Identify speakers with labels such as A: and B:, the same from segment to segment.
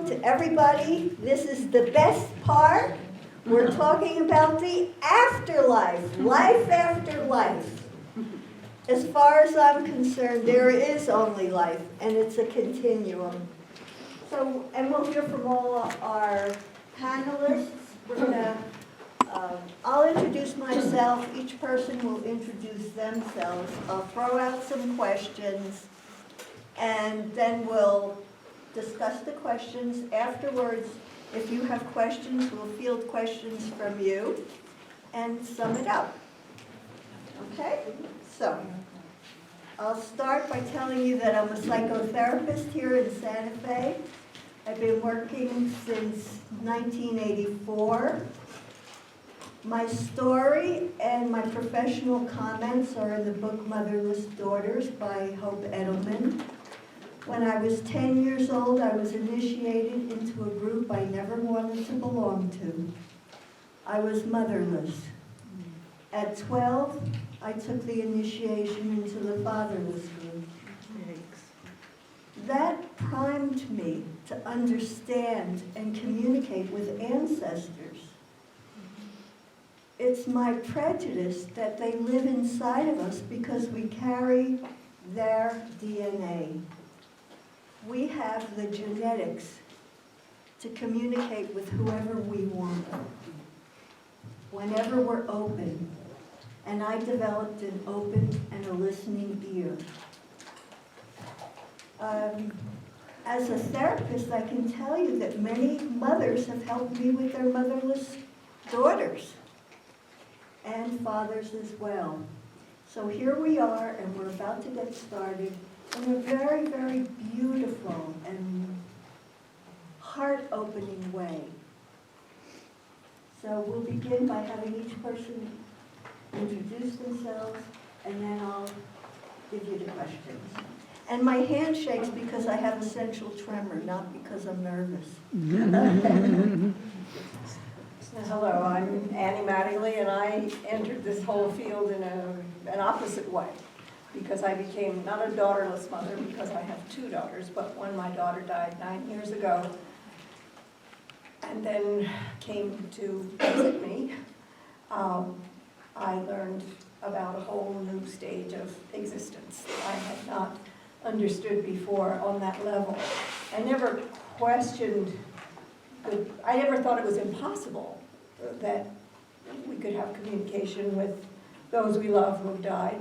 A: to everybody. This is the best part. We're talking about the afterlife, life after life. As far as I'm concerned, there is only life, and it's a continuum. So, and we'll hear from all our panelists. We're gonna, I'll introduce myself. Each person will introduce themselves. I'll throw out some questions, and then we'll discuss the questions. Afterwards, if you have questions, we'll field questions from you and sum it up. Okay? So, I'll start by telling you that I'm a psychotherapist here in Santa Fe. I've been working since 1984. My story and my professional comments are in the book Motherless Daughters by Hope Edelman. When I was 10 years old, I was initiated into a group I never wanted to belong to. I was motherless. At 12, I took the initiation into the fatherless group. That primed me to understand and communicate with ancestors. It's my prejudice that they live inside of us because we carry their DNA. We have the genetics to communicate with whoever we want, whenever we're open. And I developed an open and a listening ear. As a therapist, I can tell you that many mothers have helped me with their motherless daughters and fathers as well. So here we are, and we're about to get started in a very, very beautiful and heart-opening way. So we'll begin by having each person introduce themselves, and then I'll give you the questions. And my hand shakes because I have essential tremor, not because I'm nervous.
B: Hello, I'm Annie Mattingly, and I entered this whole field in an opposite way, because I became not a daughterless mother because I have two daughters, but when my daughter died 9 years ago, and then came to visit me, I learned about a whole new stage of existence that I had not understood before on that level. I never questioned, I never thought it was impossible that we could have communication with those we love who have died,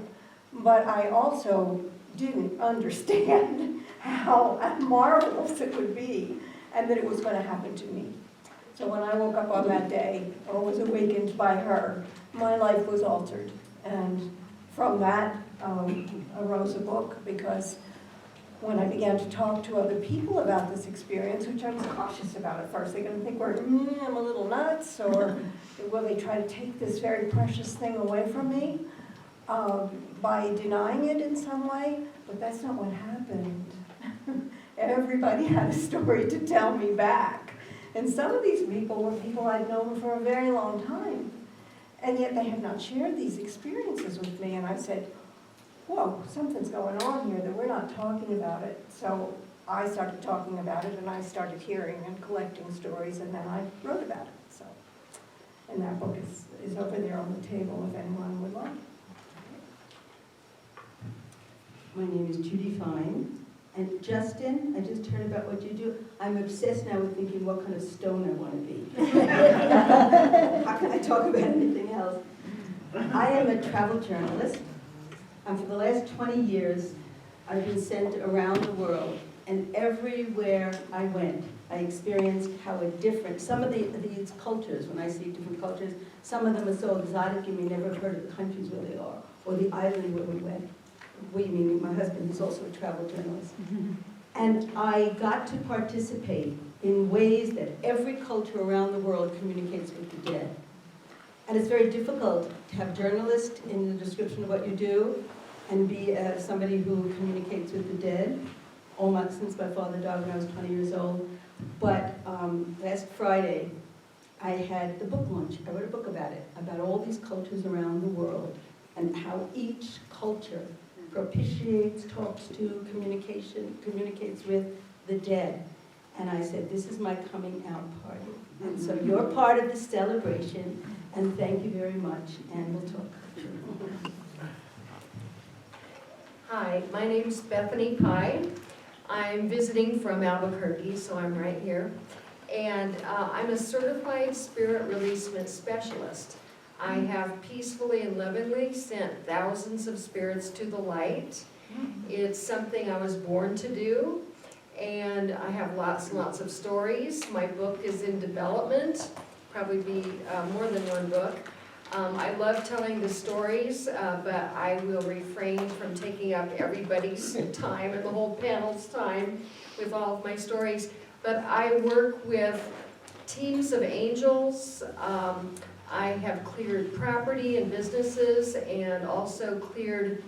B: but I also didn't understand how marvelous it would be and that it was going to happen to me. So when I woke up on that day or was awakened by her, my life was altered. And from that arose a book, because when I began to talk to other people about this experience, which I was cautious about at first, they're going to think I'm a little nuts, or will they try to take this very precious thing away from me by denying it in some way? But that's not what happened. Everybody had a story to tell me back. And some of these people were people I'd known for a very long time. And yet they had not shared these experiences with me. And I said, whoa, something's going on here that we're not talking about it. So I started talking about it, and I started hearing and collecting stories, and then I wrote about it. So, and that book is over there on the table if anyone would like.
C: My name is Judy Fine. And Justin, I just heard about what you do. I'm obsessed now with thinking what kind of stone I want to be. How can I talk about anything else? I am a travel journalist. And for the last 20 years, I've been sent around the world. And everywhere I went, I experienced how some of these cultures, when I see different cultures, some of them are so exotic you may never have heard of the countries where they are, or the island where we went. Meaning my husband is also a travel journalist. And I got to participate in ways that every culture around the world communicates with the dead. And it's very difficult to have journalists in the description of what you do and be somebody who communicates with the dead. Since my father died when I was 20 years old. But last Friday, I had the book launch. I wrote a book about it, about all these cultures around the world and how each culture propitiates, talks to, communicates with the dead. And I said, this is my coming out party. And so you're part of the celebration, and thank you very much, and we'll talk.
D: Hi, my name's Bethany Pye. I'm visiting from Albuquerque, so I'm right here. And I'm a certified spirit releasement specialist. I have peacefully and lovingly sent thousands of spirits to the light. It's something I was born to do, and I have lots and lots of stories. My book is in development, probably be more than one book. I love telling the stories, but I will refrain from taking up everybody's time and the whole panel's time with all of my stories. But I work with teams of angels. I have cleared property and businesses, and also cleared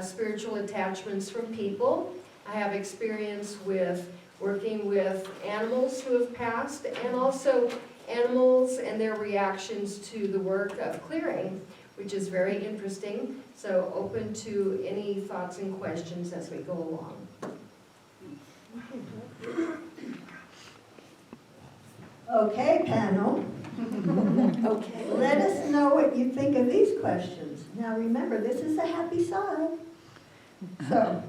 D: spiritual attachments from people. I have experience with working with animals who have passed, and also animals and their reactions to the work of clearing, which is very interesting. So open to any thoughts and questions as we go along.
A: Okay, panel.
B: Okay.
A: Let us know what you think of these questions. Now remember, this is a happy side. So,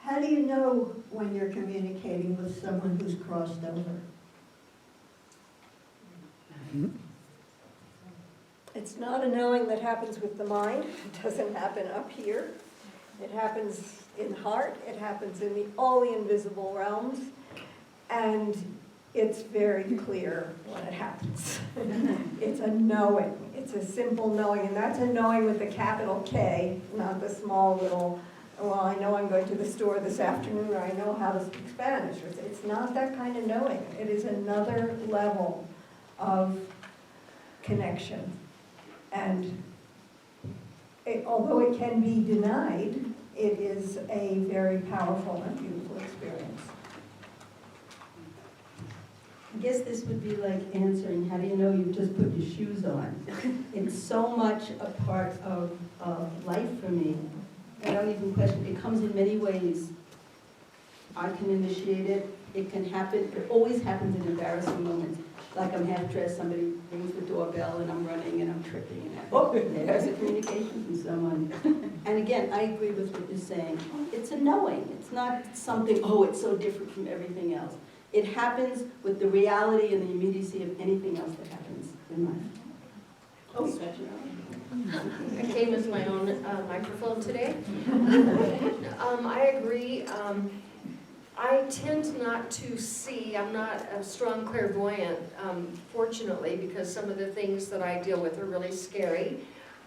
A: how do you know when you're communicating with someone who's crossed over?
B: It's not a knowing that happens with the mind. It doesn't happen up here. It happens in the heart. It happens in all the invisible realms. And it's very clear when it happens. It's a knowing. It's a simple knowing. And that's a knowing with a capital K, not the small little, well, I know I'm going to the store this afternoon, or I know how to speak Spanish. It's not that kind of knowing. It is another level of connection. And although it can be denied, it is a very powerful and beautiful experience.
C: I guess this would be like answering, how do you know you've just put your shoes on? It's so much a part of life for me. I don't even question, it comes in many ways. I can initiate it, it can happen, it always happens in embarrassing moments. Like I'm half dressed, somebody rings the doorbell and I'm running and I'm tripping and oh, there's a communication from someone. And again, I agree with what you're saying. It's a knowing, it's not something, oh, it's so different from everything else. It happens with the reality and the immediacy of anything else that happens in life. Oh,
D: I came with my own microphone today. I agree. I tend not to see, I'm not a strong clairvoyant, fortunately, because some of the things that I deal with are really scary.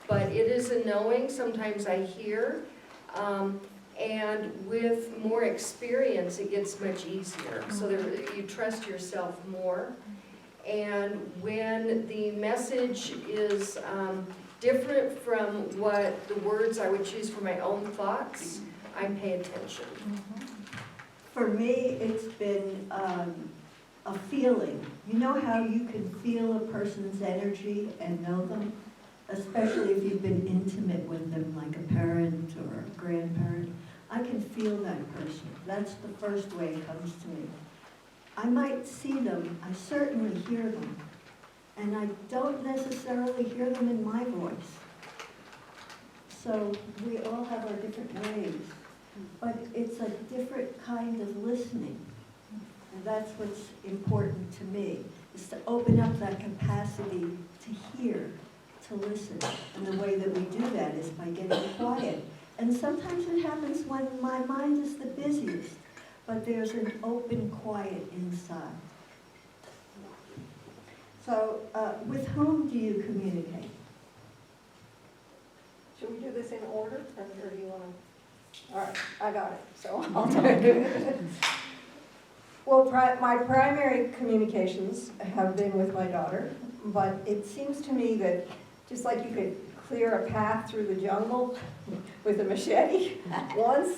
D: But it is a knowing, sometimes I hear. And with more experience, it gets much easier. So you trust yourself more. And when the message is different from what the words I would choose for my own thoughts, I pay attention.
A: For me, it's been a feeling. You know how you can feel a person's energy and know them? Especially if you've been intimate with them, like a parent or a grandparent. I can feel that person. That's the first way it comes to me. I might see them, I certainly hear them, and I don't necessarily hear them in my voice. So we all have our different ways, but it's a different kind of listening. And that's what's important to me, is to open up that capacity to hear, to listen. And the way that we do that is by getting quiet. And sometimes it happens when my mind is the busiest, but there's an open quiet inside. So, with whom do you communicate?
B: Should we do this in order, or do you want to? All right, I got it, so I'll talk. Well, my primary communications have been with my daughter, but it seems to me that just like you could clear a path through the jungle with a machete, once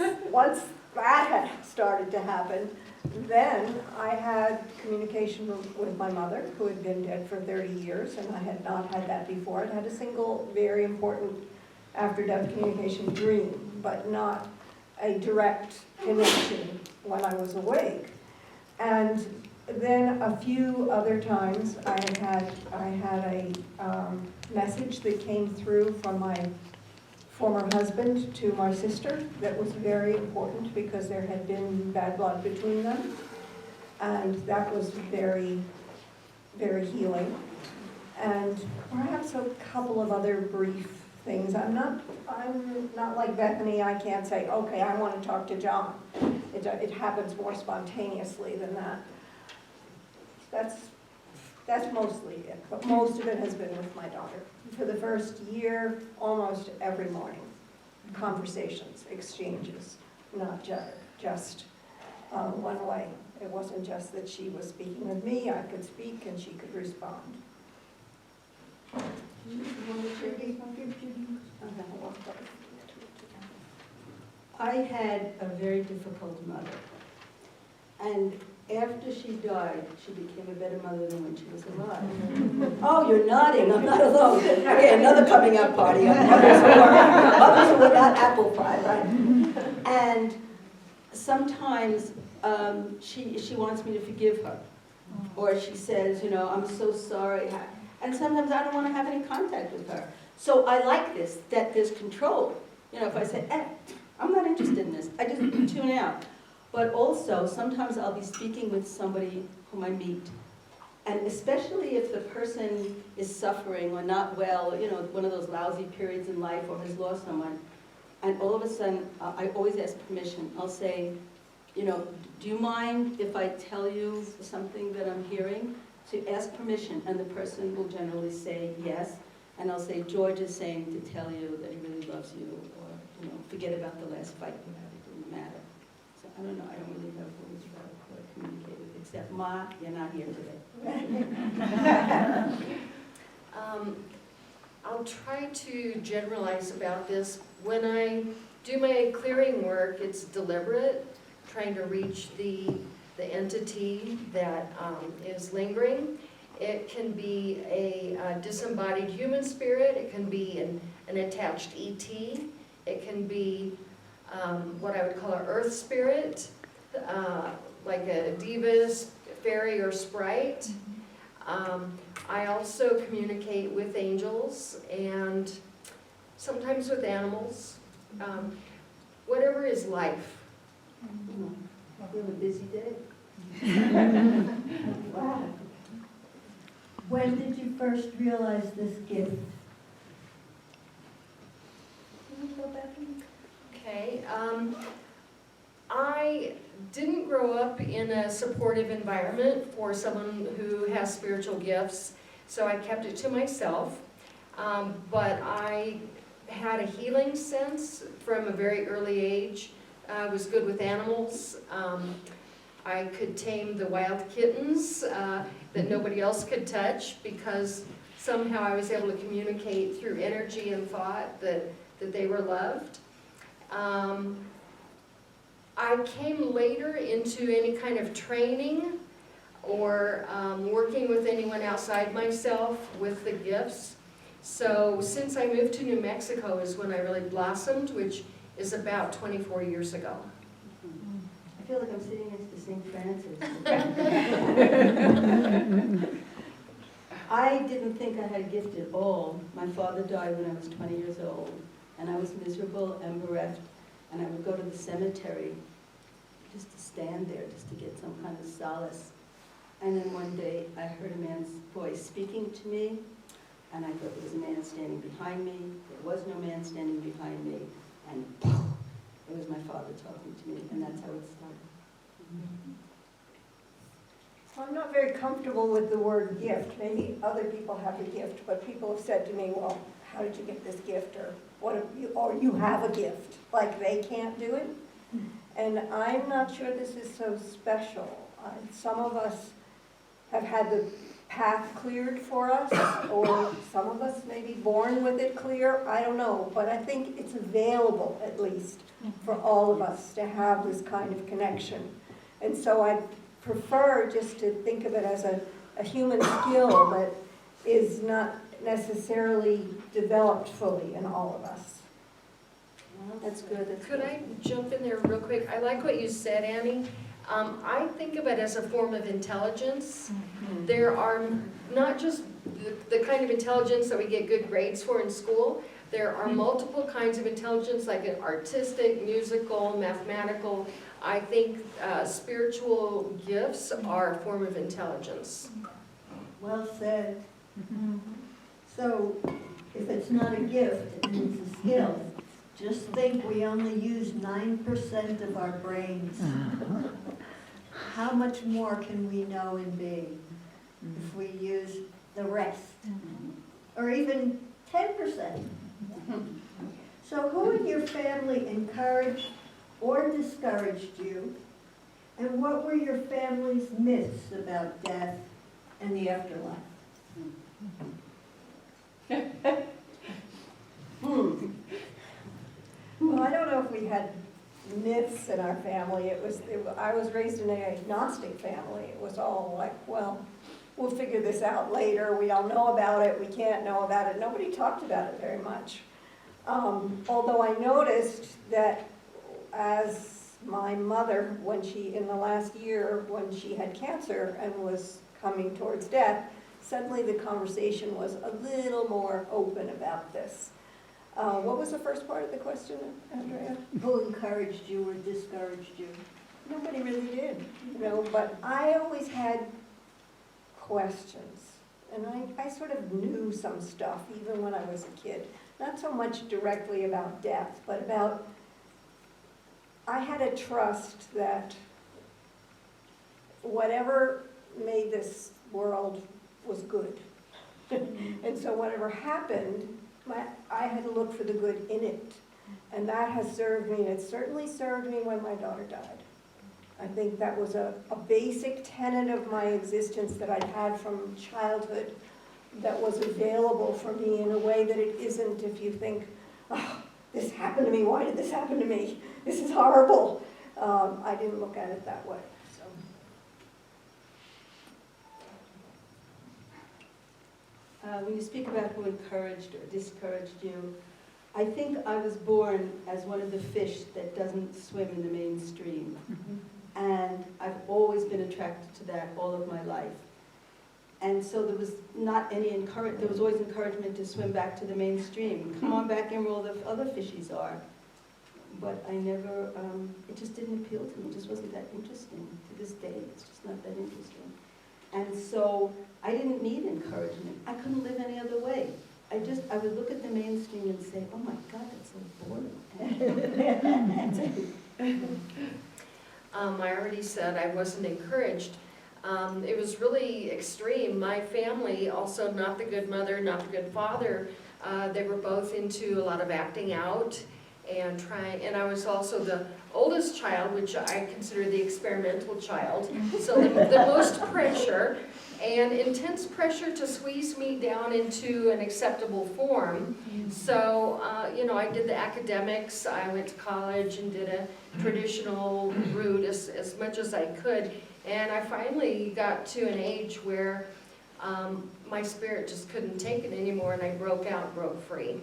B: that had started to happen, then I had communication with my mother, who had been dead for 30 years, and I had not had that before. I'd had a single very important after-death communication dream, but not a direct connection when I was awake. And then a few other times, I had a message that came through from my former husband to my sister that was very important because there had been bad blood between them. And that was very, very healing. And perhaps a couple of other brief things. I'm not like Bethany. I can't say, okay, I want to talk to John. It happens more spontaneously than that. That's mostly it, but most of it has been with my daughter. For the first year, almost every morning, conversations, exchanges, not just one way. It wasn't just that she was speaking with me, I could speak and she could respond.
C: I had a very difficult mother. And after she died, she became a better mother than when she was alive. Oh, you're nodding, I'm not alone. Okay, another coming out party on mothers who are not apple pie, right? And sometimes she wants me to forgive her. Or she says, you know, I'm so sorry. And sometimes I don't want to have any contact with her. So I like this, that there's control. You know, if I say, I'm not interested in this, I just tune out. But also, sometimes I'll be speaking with somebody whom I meet. And especially if the person is suffering or not well, you know, one of those lousy periods in life or has lost someone. And all of a sudden, I always ask permission. I'll say, you know, do you mind if I tell you something that I'm hearing? So you ask permission, and the person will generally say yes. And I'll say, George is saying to tell you that he really loves you, or, you know, forget about the last fight you had, it didn't matter. So I don't know, I don't really know who to communicate with, except Ma, you're not here today.
D: I'll try to generalize about this. When I do my clearing work, it's deliberate, trying to reach the entity that is lingering. It can be a disembodied human spirit. It can be an attached ET. It can be what I would call an earth spirit, like a diva, fairy, or sprite. I also communicate with angels and sometimes with animals. Whatever is life.
C: You have a busy day.
A: Wow. When did you first realize this gift? Can you go back?
D: Okay. I didn't grow up in a supportive environment for someone who has spiritual gifts, so I kept it to myself. But I had a healing sense from a very early age. I was good with animals. I could tame the wild kittens that nobody else could touch because somehow I was able to communicate through energy and thought that they were loved. I came later into any kind of training or working with anyone outside myself with the gifts. So since I moved to New Mexico is when I really blossomed, which is about 24 years ago.
C: I feel like I'm sitting next to St. Francis. I didn't think I had a gift at all. My father died when I was 20 years old, and I was miserable and bereft, and I would go to the cemetery just to stand there, just to get some kind of solace. And then one day I heard a man's voice speaking to me, and I thought there was a man standing behind me. There was no man standing behind me, and it was my father talking to me, and that's how it started.
B: So I'm not very comfortable with the word gift. Maybe other people have a gift, but people have said to me, well, how did you get this gift? Or you have a gift, like they can't do it. And I'm not sure this is so special. Some of us have had the path cleared for us, or some of us may be born with it clear, I don't know. But I think it's available, at least, for all of us to have this kind of connection. And so I prefer just to think of it as a human skill that is not necessarily developed fully in all of us.
C: Well, that's good. That's
D: Could
C: good.
D: I jump in there real quick? I like what you said, Annie. I think of it as a form of intelligence. There are not just the kind of intelligence that we get good grades for in school. There are multiple kinds of intelligence, like an artistic, musical, mathematical. I think spiritual gifts are a form of intelligence.
A: Well said. So if it's not a gift and it's a skill, just think we only use 9% of our brains. How much more can we know and be if we use the rest? Or even 10%. So who in your family encouraged or discouraged you? And what were your family's myths about death and the afterlife?
B: Well, I don't know if we had myths in our family. I was raised in an agnostic family. It was all like, well, we'll figure this out later. We don't know about it. We can't know about it. Nobody talked about it very much. Although I noticed that as my mother, in the last year, when she had cancer and was coming towards death, suddenly the conversation was a little more open about this. What was the first part of the question, Andrea?
A: Who encouraged you or discouraged you?
B: Nobody really did, but I always had questions. And I sort of knew some stuff even when I was a kid. Not so much directly about death, but about, I had a trust that whatever made this world was good. And so whatever happened, I had to look for the good in it. And that has served me, and it certainly served me when my daughter died. I think that was a basic tenet of my existence that I'd had from childhood that was available for me in a way that it isn't if you think, oh, this happened to me, why did this happen to me? This is horrible. I didn't look at it that way.
C: When you speak about who encouraged or discouraged you, I think I was born as one of the fish that doesn't swim in the mainstream. And I've always been attracted to that all of my life. And so there was not any there was always encouragement to swim back to the mainstream. Come on back in where all the other fishies are. But I never, it just didn't appeal to me. It just wasn't that interesting. To this day, it's just not that interesting. And so I didn't need encouragement. I couldn't live any other way. I would look at the mainstream and say, oh my God, that's so boring.
D: I already said I wasn't encouraged. It was really extreme. My family, also not the good mother, not the good father, they were both into a lot of acting out and and I was also the oldest child, which I consider the experimental child. So the most pressure and intense pressure to squeeze me down into an acceptable form. So, I did the academics. I went to college and did a traditional route as much as I could. And I finally got to an age where my spirit just couldn't take it anymore, and I broke free.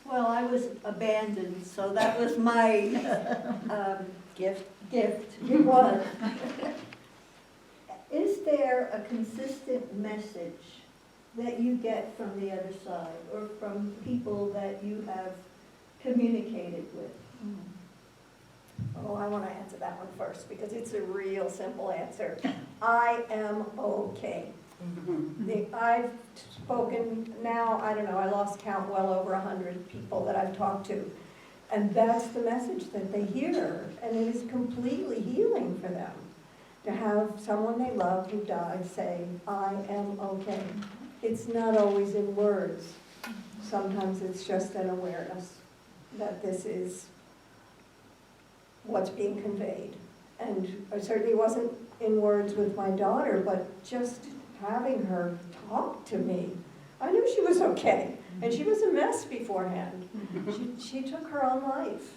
A: Well, I was abandoned, so that was my gift. It was. Is there a consistent message that you get from the other side or from people that you have communicated with?
B: Oh, I want to answer that one first because it's a real simple answer. I am okay. I've spoken now, I don't know, I lost count, well over 100 people that I've talked to. And that's the message that they hear. And it is completely healing for them to have someone they love who died say, I am okay. It's not always in words. Sometimes it's just an awareness that this is what's being conveyed. And I certainly wasn't in words with my daughter, but just having her talk to me, I knew she was okay. And she was a mess beforehand. She took her own life.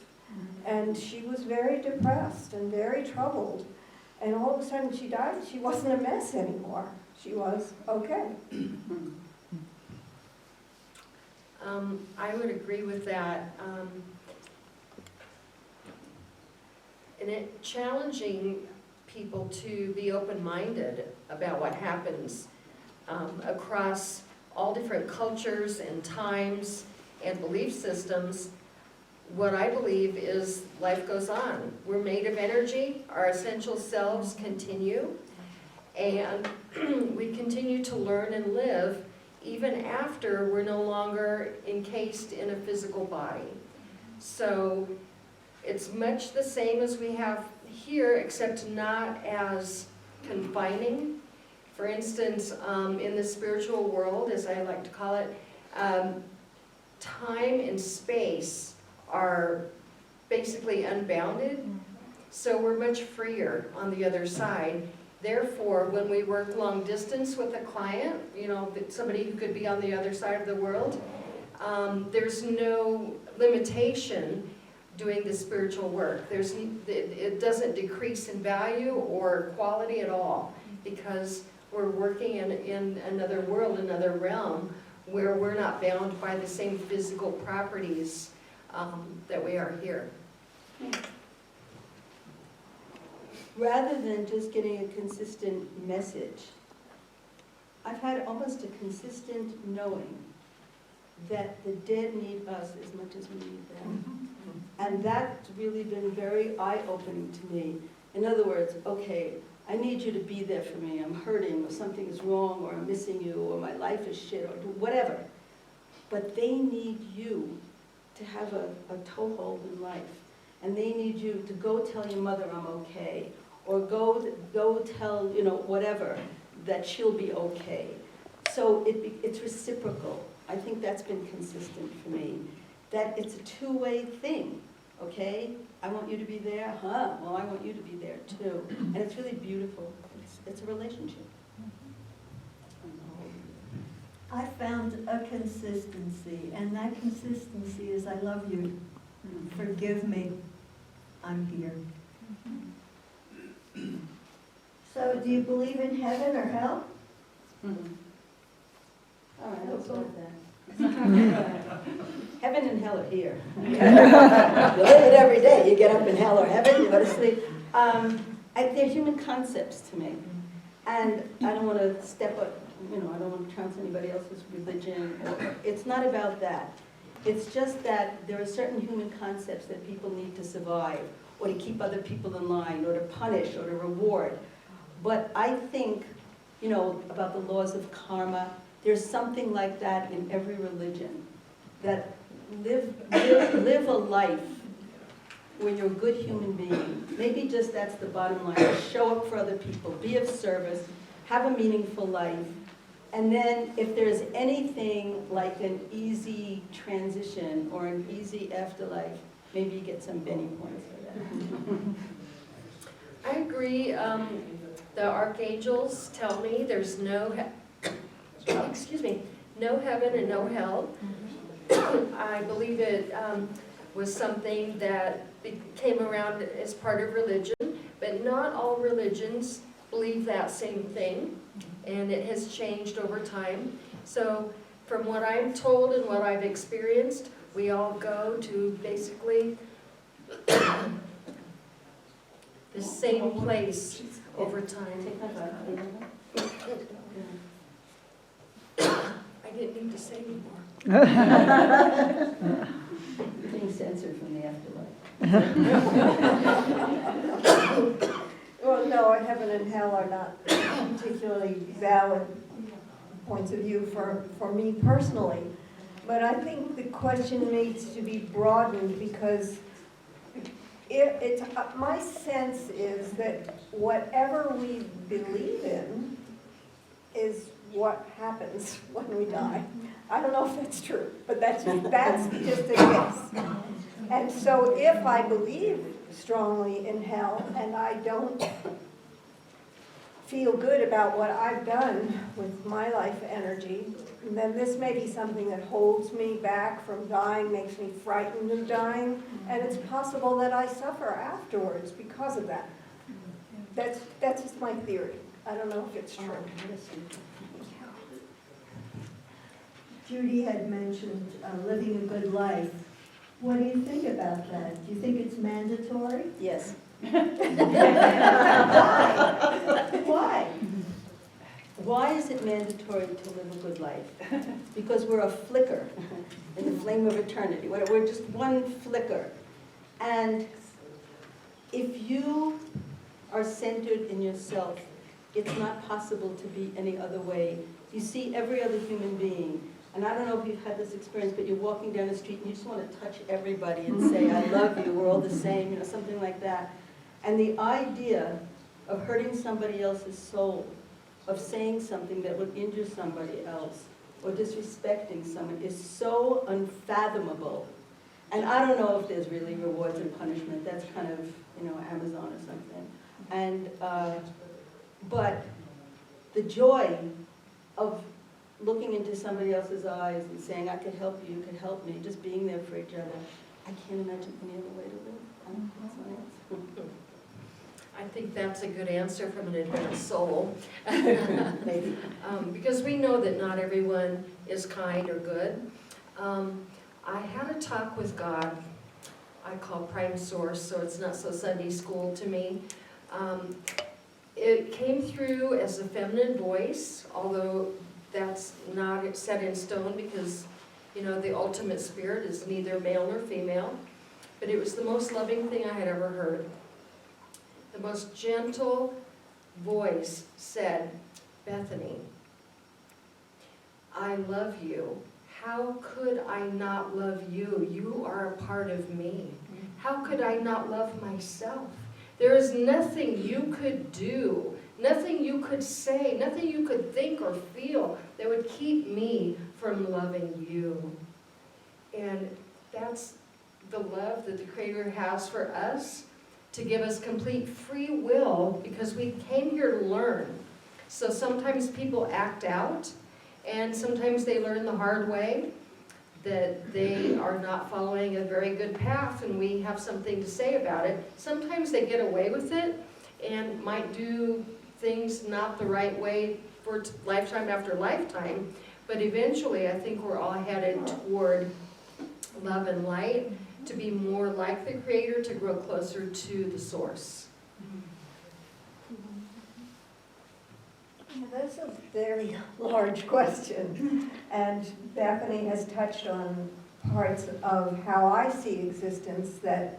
B: And she was very depressed and very troubled. And all of a sudden she died. She wasn't a mess anymore. She was okay.
D: I would agree with that. and it challenging people to be open-minded about what happens across all different cultures and times and belief systems. What I believe is life goes on. We're made of energy, our essential selves continue, and we continue to learn and live even after we're no longer encased in a physical body. So it's much the same as we have here, except not as confining. For instance, in the spiritual world, as I like to call it, time and space are basically unbounded, so we're much freer on the other side. Therefore, when we work long distance with a client, you know, somebody who could be on the other side of the world, there's no limitation doing the spiritual work. It doesn't decrease in value or quality at all, because we're working in another world, another realm, where we're not bound by the same physical properties that we are here.
C: Rather than just getting a consistent message, I've had almost a consistent knowing that the dead need us as much as we need them. And that's really been very eye-opening to me. In other words, okay, I need you to be there for me. I'm hurting, or something is wrong, or I'm missing you, or my life is shit, or whatever. But they need you to have a toehold in life. And they need you to go tell your mother I'm okay, or go tell, you know, whatever, that she'll be okay. So it's reciprocal. I think that's been consistent for me. That it's a two-way thing, okay? I want you to be there, huh? Well, I want you to be there too. And it's really beautiful. It's a relationship.
A: I found a consistency, and that consistency is I love you. Forgive me. I'm here. So do you believe in heaven or hell?
C: All right, I'll start that. Heaven and hell are here. You live it every day. You get up in hell or heaven, you go to sleep. They're human concepts to me. And I don't want to step up, you know, I don't want to trounce anybody else's religion. It's not about that. It's just that there are certain human concepts that people need to survive, or to keep other people in line, or to punish, or to reward. But I think, you know, about the laws of karma, there's something like that in every religion. That live a life where you're a good human being. Maybe just that's the bottom line. Show up for other people, be of service, have a meaningful life. And then if there's anything like an easy transition or an easy afterlife, maybe you get some Benny points for that.
D: I agree. The archangels tell me there's no no heaven and no hell. I believe it was something that came around as part of religion, but not all religions believe that same thing, and it has changed over time. So from what I'm told and what I've experienced, we all go to basically the same place over time. I didn't need to say anymore.
C: You're being censored from the afterlife.
B: Well, no, heaven and hell are not particularly valid points of view for me personally. But I think the question needs to be broadened, because my sense is that whatever we believe in is what happens when we die. I don't know if that's true, but that's just a guess. And so if I believe strongly in hell and I don't feel good about what I've done with my life energy, then this may be something that holds me back from dying, makes me frightened of dying, and it's possible that I suffer afterwards because of that. That's just my theory. I don't know if it's true.
A: Judy had mentioned living a good life. What do you think about that? Do you think it's mandatory?
B: Yes.
A: Why?
C: Why is it mandatory to live a good life? Because we're a flicker in the flame of eternity. We're just one flicker. And if you are centered in yourself, it's not possible to be any other way. You see every other human being, and I don't know if you've had this experience, but you're walking down the street and you just want to touch everybody and say, I love you, we're all the same, you know, something like that. And the idea of hurting somebody else's soul, of saying something that would injure somebody else, or disrespecting someone is so unfathomable. And I don't know if there's really rewards and punishment. That's kind of, you know, Amazon or something. And, but the joy of looking into somebody else's eyes and saying, I could help you, you could help me, just being there for each other. I can't imagine any other way to live. That's my answer.
D: I think that's a good answer from an advanced soul.
C: Maybe.
D: Because we know that not everyone is kind or good. I had a talk with God, I call Prime Source, so it's not so Sunday school to me. It came through as a feminine voice, although that's not set in stone because, you know, the ultimate spirit is neither male nor female. But it was the most loving thing I had ever heard. The most gentle voice said, Bethany, I love you. How could I not love you? You are a part of me. How could I not love myself? There is nothing you could do, nothing you could say, nothing you could think or feel that would keep me from loving you. And that's the love that the Creator has for us, to give us complete free will, because we came here to learn. So sometimes people act out, and sometimes they learn the hard way, that they are not following a very good path, and we have something to say about it. Sometimes they get away with it and might do things not the right way for lifetime after lifetime, but eventually I think we're all headed toward love and light, to be more like the Creator, to grow closer to the source.
B: That's a very large question, and Bethany has touched on parts of how I see existence that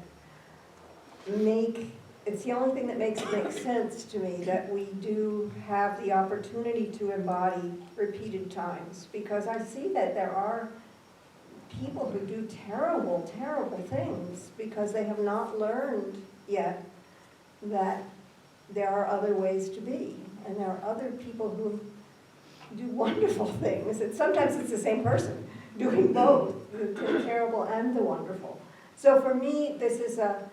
B: it's the only thing that makes it make sense to me, that we do have the opportunity to embody repeated times, because I see that there are people who do terrible, terrible things because they have not learned yet that there are other ways to be. And there are other people who do wonderful things. And sometimes it's the same person doing both, the terrible and the wonderful. So for me, this is a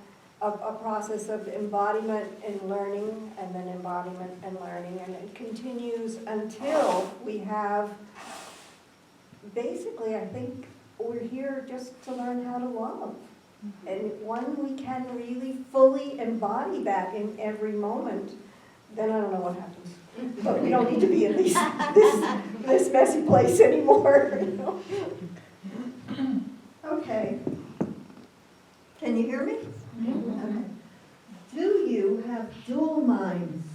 B: process of embodiment and learning, and then embodiment and learning. And it continues until we have, basically, I think we're here just to learn how to love. And when we can really fully embody that in every moment, then I don't know what happens. But we don't need to be in this messy place anymore. You know?
A: Okay. Can you hear me? Okay. Do you have dual minds?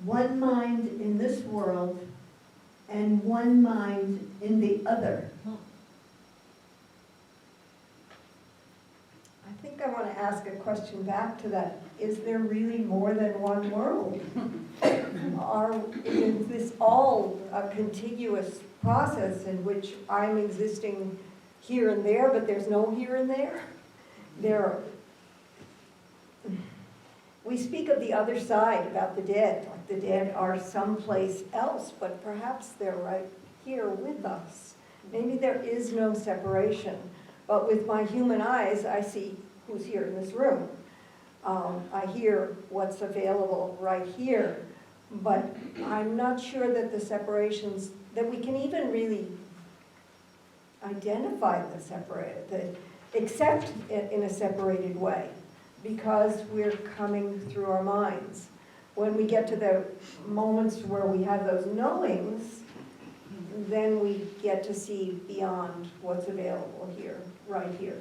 A: One mind in this world and one mind in the other?
B: I think I want to ask a question back to that. Is there really more than one world? Is this all a contiguous process in which I'm existing here and there, but there's no here and there? We speak of the other side, about the dead, like the dead are someplace else, but perhaps they're right here with us. Maybe there is no separation, but with my human eyes, I see who's here in this room. I hear what's available right here, but I'm not sure that the separations, that we can even really identify except in a separated way, because we're coming through our minds. When we get to the moments where we have those knowings, then we get to see beyond what's available here, right here.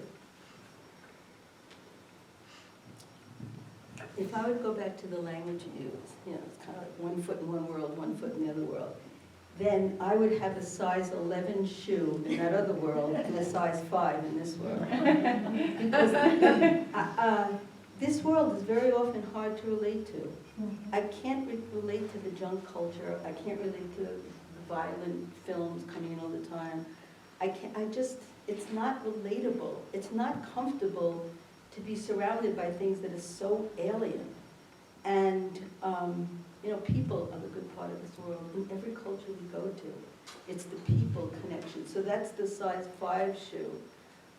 C: if I would go back to the language you use, it's kind of like 1 foot in one world, 1 foot in the other world, then I would have a size 11 shoe in that other world and a size 5 in this world. Because this world is very often hard to relate to. I can't relate to the junk culture. I can't relate to the violent films coming in all the time. It's not relatable. It's not comfortable to be surrounded by things that are so alien. And, people are the good part of this world in every culture we go to. It's the people connection. So that's the size 5 shoe.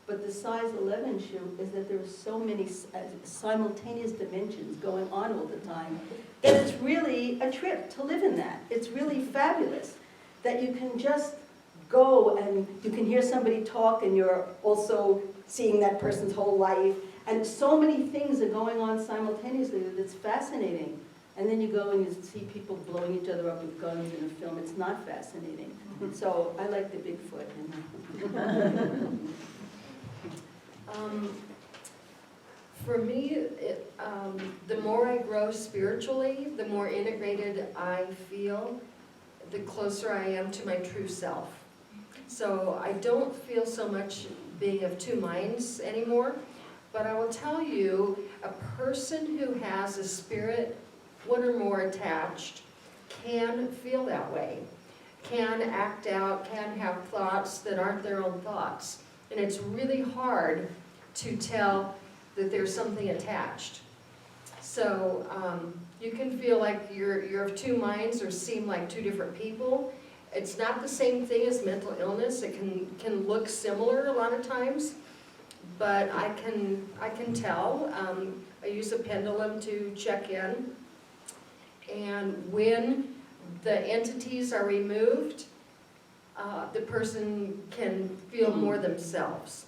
C: But the size 11 shoe is that there are so many simultaneous dimensions going on all the time that it's really a trip to live in that. It's really fabulous that you can just go and you can hear somebody talk and you're also seeing that person's whole life. And so many things are going on simultaneously that it's fascinating. And then you go and you see people blowing each other up with guns in a film. It's not fascinating. So I like the Bigfoot.
D: For me, the more I grow spiritually, the more integrated I feel, the closer I am to my true self. So I don't feel so much being of two minds anymore, but I will tell you, a person who has a spirit, one or more attached, can feel that way, can act out, can have thoughts that aren't their own thoughts. And it's really hard to tell that there's something attached. So you can feel like you're of two minds or seem like two different people. It's not the same thing as mental illness. It can look similar a lot of times, but I can tell. I use a pendulum to check in, and when the entities are removed, the person can feel more themselves.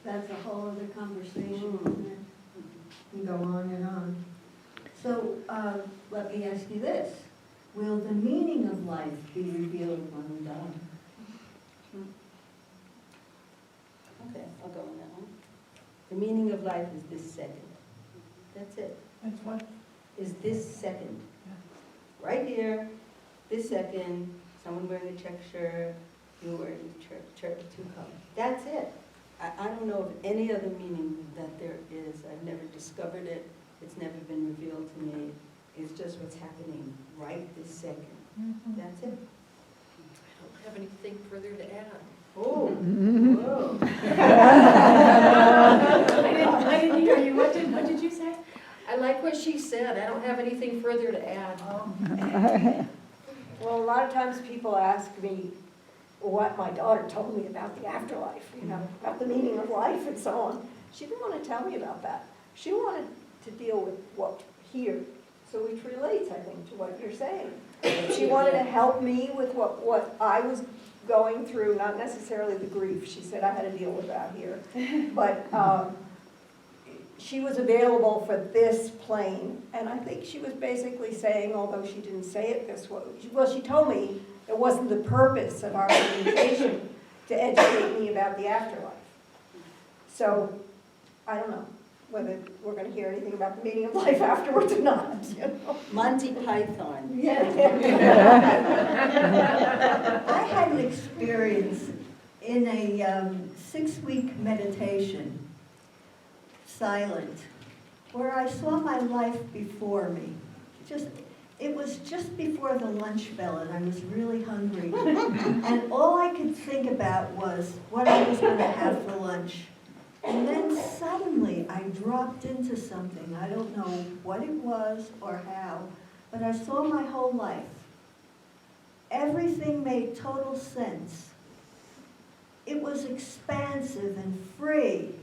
A: That's a whole other conversation, isn't it?
E: We go on and on.
A: So, let me ask you this. Will the meaning of life be revealed when we're done?
C: Okay, I'll go on that one. The meaning of life is this second. That's it.
E: That's what?
C: Is this second. Right here, this second, someone wearing a check shirt, you wearing a shirt with 2 colors. That's it. I don't know of any other meaning that there is. I've never discovered it. It's never been revealed to me. It's just what's happening right this second. That's it.
D: I don't have anything further to add.
C: Oh, whoa.
E: I didn't hear you. What did you say?
D: I like what she said. I don't have anything further to add.
B: Well, a lot of times people ask me what my daughter told me about the afterlife, about the meaning of life and so on. She didn't want to tell me about that. She wanted to deal with what here, so which relates, I think, to what you're saying. She wanted to help me with what I was going through, not necessarily the grief. She said I had to deal with that here. But she was available for this plane, and I think she was basically saying, although she didn't say it this way, well, she told me it wasn't the purpose of our organization to educate me about the afterlife. So, I don't know whether we're going to hear anything about the meaning of life afterwards or not.
C: Monty Python.
A: Yeah. I had an experience in a 6-week meditation, silent, where I saw my life before me. It was just before the lunch bell and I was really hungry. And all I could think about was what I was going to have for lunch. And then suddenly I dropped into something. I don't know what it was or how, but I saw my whole life. Everything made total sense. It was expansive and free.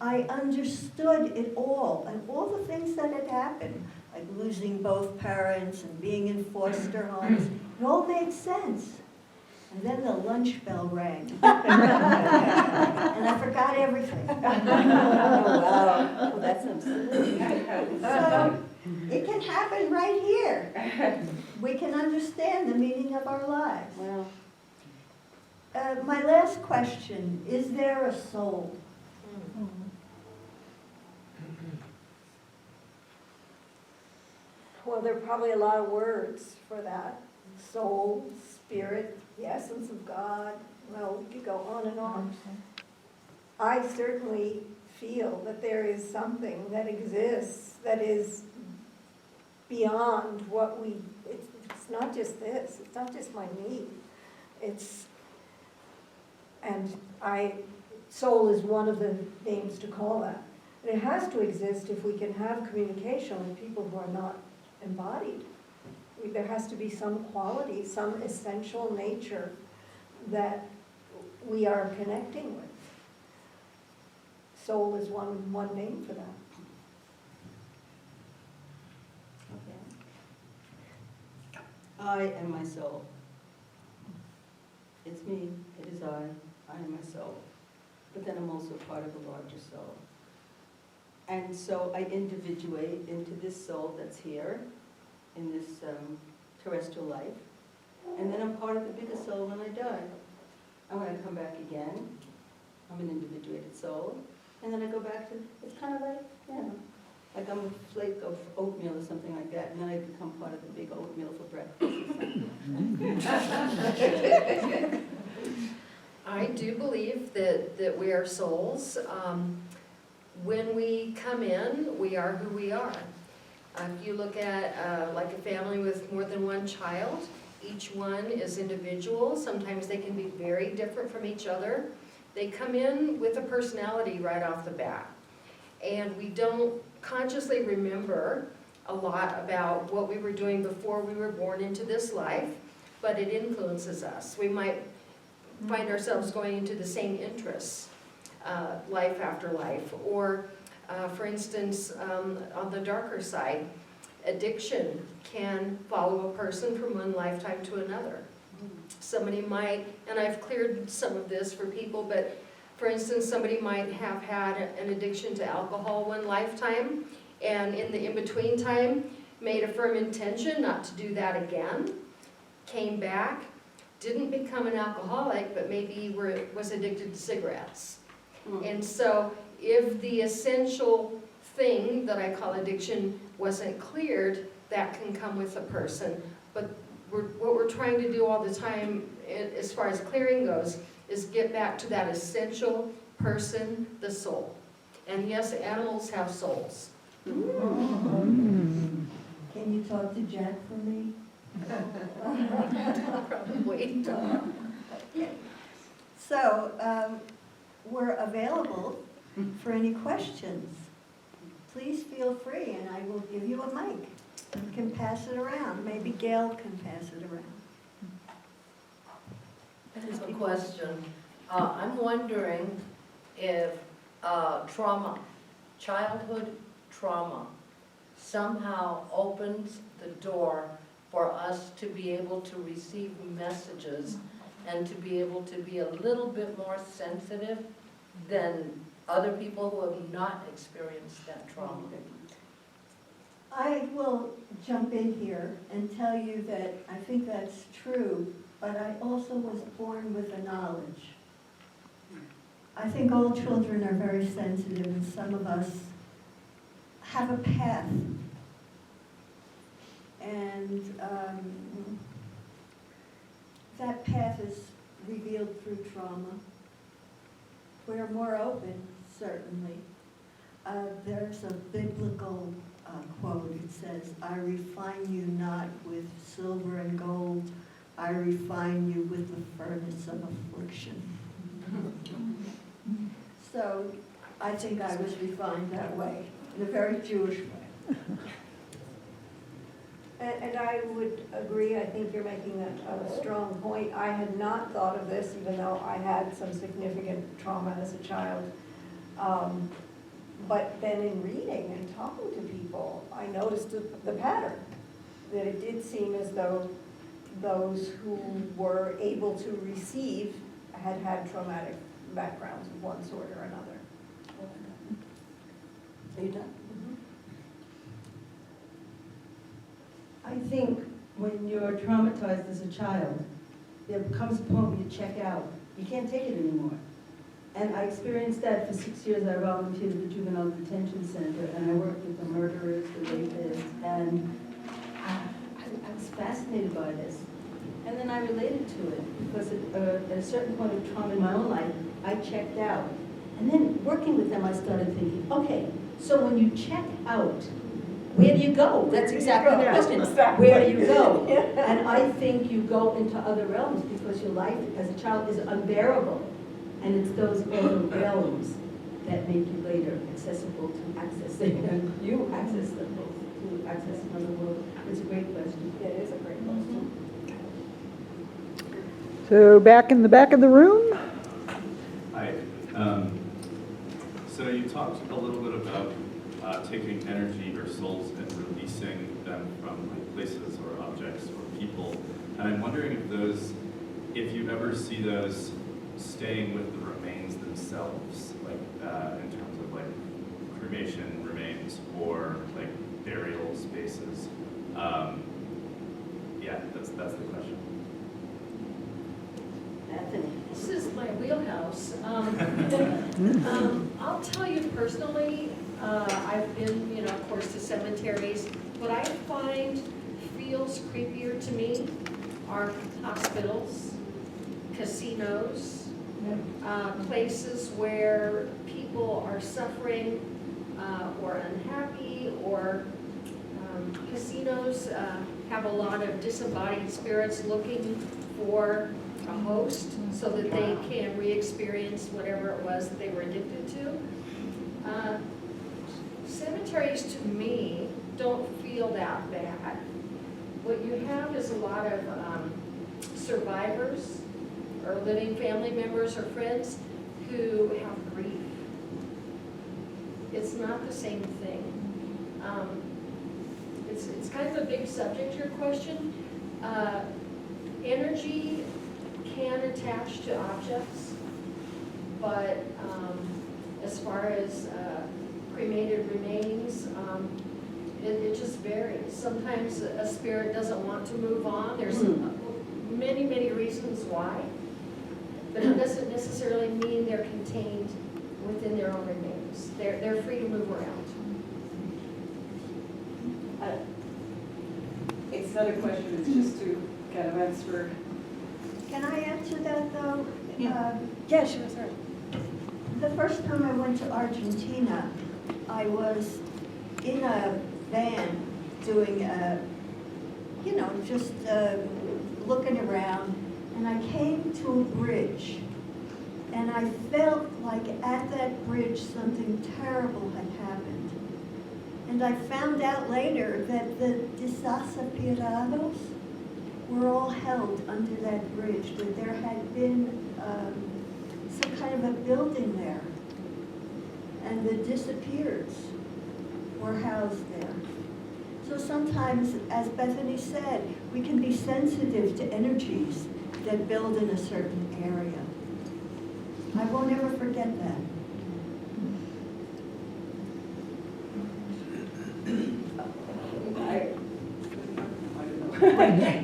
A: I understood it all, and all the things that had happened, like losing both parents and being in foster homes, it all made sense. And then the lunch bell rang. And I forgot everything.
C: Oh, wow. Well, that's absolutely.
A: So it can happen right here. We can understand the meaning of our lives.
C: Wow.
A: My last question, is there a soul?
B: Well, there are probably a lot of words for that. Soul, spirit, the essence of God. Well, we could go on and on. I certainly feel that there is something that exists that is beyond what it's not just this, it's not just my need. Soul is one of the names to call that. And it has to exist if we can have communication with people who are not embodied. There has to be some quality, some essential nature that we are connecting with. Soul is one name for that.
C: I am my soul. It's me, it is I am my soul. But then I'm also part of a larger soul. And so I individuate into this soul that's here, in this terrestrial life. And then I'm part of the bigger soul when I die. I'm going to come back again. I'm an individuated soul. And then I go back to, it's kind of like, like I'm a flake of oatmeal or something like that, and then I become part of the big oatmeal for breakfast.
D: I do believe that we are souls. When we come in, we are who we are. If you look at like a family with more than one child, each one is individual. Sometimes they can be very different from each other. They come in with a personality right off the bat. And we don't consciously remember a lot about what we were doing before we were born into this life, but it influences us. We might find ourselves going into the same interests, life after life. Or, for instance, on the darker side, addiction can follow a person from one lifetime to another. Somebody might, and I've cleared some of this for people, but for instance, somebody might have had an addiction to alcohol one lifetime, and in the in-between time, made a firm intention not to do that again, came back, didn't become an alcoholic, but maybe was addicted to cigarettes. And so if the essential thing that I call addiction wasn't cleared, that can come with a person. But what we're trying to do all the time, as far as clearing goes, is get back to that essential person, the soul. And yes, animals have souls.
A: Can you talk to Jack for me?
D: Probably.
A: So, we're available for any questions. Please feel free, and I will give you a mic. You can pass it around. Maybe Gail can pass it around.
F: I have a question. I'm wondering if trauma, childhood trauma, somehow opens the door for us to be able to receive messages and to be able to be a little bit more sensitive than other people who have not experienced that trauma.
A: I will jump in here and tell you that I think that's true, but I also was born with a knowledge. I think all children are very sensitive, and some of us have a path. And that path is revealed through trauma. We're more open, certainly. There's a biblical quote. It says, "I refine you not with silver and gold, I refine you with the furnace of affliction." So I think I was refined that way, in a very Jewish way.
B: And I would agree, I think you're making a strong point. I had not thought of this, even though I had some significant trauma as a child. But then in reading and talking to people, I noticed the pattern, that it did seem as though those who were able to receive had had traumatic backgrounds of one sort or another.
C: Are you done?
G: I think when you're traumatized as a child, there comes a point where you check out. You can't take it anymore. And I experienced that for 6 years. I volunteered at the Juvenile Detention Center, and I worked with the murderers, the rapists, and
C: was fascinated by this. And then I related to it, because at a certain point of trauma in my own life, I checked out. And then working with them, I started thinking, okay, so when you check out, where do you go? That's exactly the question.
B: Exactly.
C: Where do you go?
B: Yeah.
C: And I think you go into other realms because your life as a child is unbearable. And it's those other realms that make you later accessible to accessing them. You access them both, to access another world. It's a great question.
B: Yeah, it is a great question.
H: So back in the back of the room.
I: Hi. So you talked a little bit about taking energy or souls and releasing them from like places or objects or people. And I'm wondering if you ever see those staying with the remains themselves, like in terms of like cremation remains or like burial spaces. Yeah, that's the question.
C: Bethany.
D: This is my wheelhouse. I'll tell you personally, I've been, of course, to cemeteries. What I find feels creepier to me are hospitals, casinos, places where people are suffering or unhappy, or casinos have a lot of disembodied spirits looking for a host so that they can re-experience whatever it was that they were addicted to. Cemeteries, to me, don't feel that bad. What you have is a lot of survivors or living family members or friends who have grief. It's not the same thing. It's kind of a big subject, your question. Energy can attach to objects, but as far as cremated remains, it just varies. Sometimes a spirit doesn't want to move on. There's many, many reasons why, but it doesn't necessarily mean they're contained within their own remains. They're free to move around.
J: It's not a question, it's just to kind of answer.
A: Can I answer that though?
B: Yeah, sure, sorry.
A: The first time I went to Argentina, I was in a van doing just looking around, and I came to a bridge, and I felt like at that bridge something terrible had happened. And I found out later that the desasperados were all held under that bridge, that there had been some kind of a building there, and the disappeareds were housed there. So sometimes, as Bethany said, we can be sensitive to energies that build in a certain area. I won't ever forget that.